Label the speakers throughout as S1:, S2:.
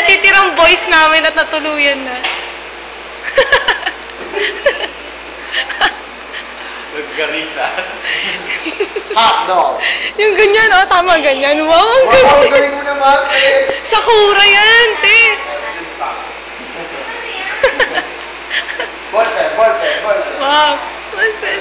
S1: natitirang boys namin at natuluyan na.
S2: Naggarisa.
S3: Hotdog.
S1: Yung ganyan, oh, tama ganyan. Wow, ang
S3: Wow,
S1: galing.
S3: galing mo naman, eh.
S1: Sakura yan, te.
S3: Ballpen, ballpen, ballpen.
S1: Wow. Ballpen.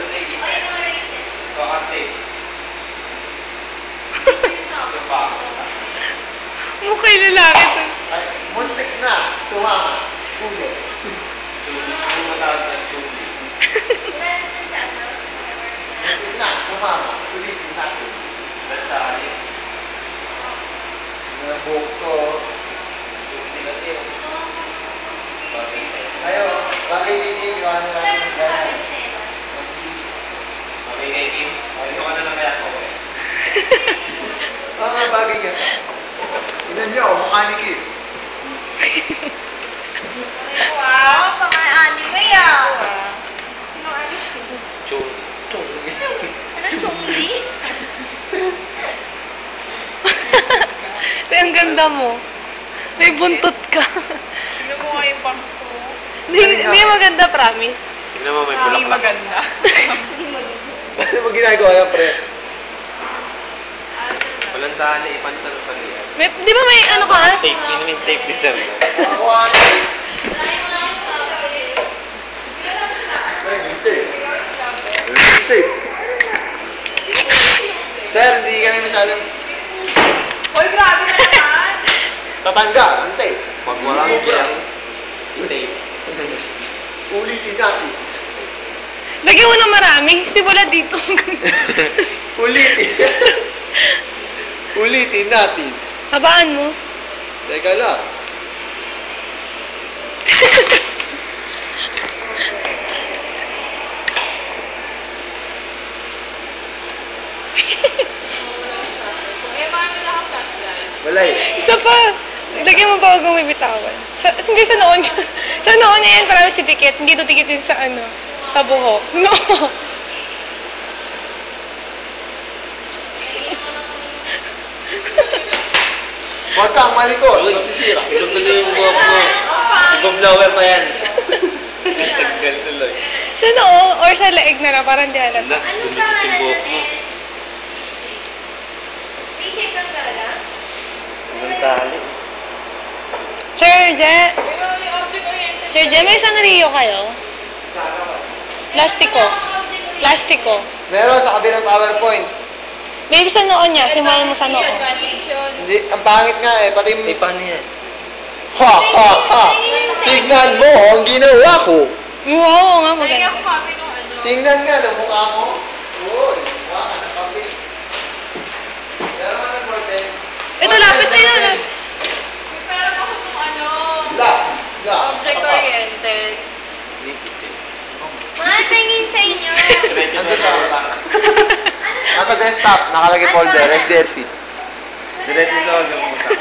S1: Mukha'y lalaki to.
S3: Ay, muntik na. Tumama. Ulo. Muntik na. Tumama. Ulitin natin. Sinabok ko. Ayo, bagay ni Kim, iwanan natin yung gano'n. Mga bagay ka sa. Inan nyo, mukha ni Kim.
S4: Wow, mga anime ah. Anong anime? Ano chungli?
S1: Te, ang ganda mo. May buntot ka.
S4: Tignan mo nga yung bangs ko.
S1: Hindi maganda, promise.
S2: Tignan mo, may
S4: Hindi
S2: bulaklak.
S4: maganda.
S3: Ano mo ginagawa yan, pre?
S2: Walang daan eh, ipantan pa niya.
S1: Di ba may ano ka?
S2: Tape, yun yung tape design.
S3: Ako ano? Ay, gintape. Gintape. Sir, hindi kami masyadong
S4: Hoy, grabe na naman.
S3: tatangga. Gintape.
S2: Pag walang biyang, tape.
S3: Ulitin natin.
S1: Lagyan mo na marami. Simula dito.
S3: Ulitin. Ulitin natin.
S1: Habaan mo.
S3: Teka lang.
S4: Eh, marami na akong flashlight.
S3: Wala eh.
S1: Isa pa. Lagyan mo ba huwag may bitawan? Hindi sa noon. Sa noon niya yan, parang si tikit. Hindi to tikit yun sa ano. Sa buhok. No.
S3: Huwag kang malikot. Masisira.
S2: Ilog na yung buhok mo. Iba-blower pa yan. Tagal tuloy.
S1: Sa noo or sa leeg na lang, parang di halata.
S2: Wala, dumikit yung buhok mo.
S4: T-shape lang talaga?
S2: Walang tali.
S1: Sir Je,
S4: Pero yung object oriented.
S1: Sir Je, may isang Rio kayo? Plastiko. Plastiko.
S3: Meron sa kabilang PowerPoint.
S1: Maybe sa noo niya, simulan mo sa noo.
S4: Graduation.
S3: Hindi, ang pangit nga eh. Pati
S2: Eh, paano yan?
S3: ha ha ha. Tignan mo ang ginawa ko.
S1: Wow, nga
S4: Ay,
S1: maganda.
S4: ako copy nung ano.
S3: Tingnan nga ng mukha mo. Uy, mukha ka ng kape. Meron ka ng ballpen.
S1: Ito, lapit na yun.
S4: May meron ako nung ano.
S3: Lapis na.
S4: Object oriented.
S5: Mga tingin sa inyo.
S3: Nandun sa nasa desktop, nakalagay folder, SDLC.
S2: Diretso sa wag ang utak.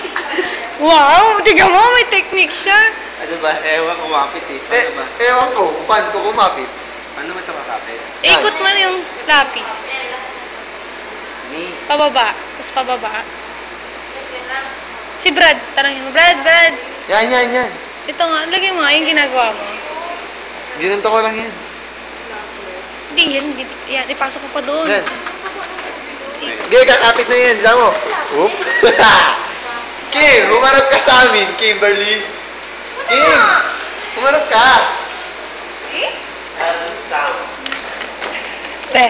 S1: Wow, tiga mo, may technique siya.
S2: Ano ba? Ewan, kumapit eh. Paano ba?
S3: Ewan ko kung paano ko kumapit.
S2: Paano ba ito makapit?
S1: Ikot mo yung lapis.
S2: Ni.
S1: Pababa. Tapos pababa. Si Brad, tarangin mo. Brad, Brad.
S3: Yan.
S1: Ito nga, lagay mo nga yung ginagawa mo.
S3: Ginanto ko lang yan.
S1: Hindi, yan, ipasok ko pa doon.
S3: Yan. Hindi, kakapit na yan. Diyan mo. Oop. Kim, humarap ka sa amin, Kimberly. Kim, humarap ka.
S4: Eh?
S1: Te.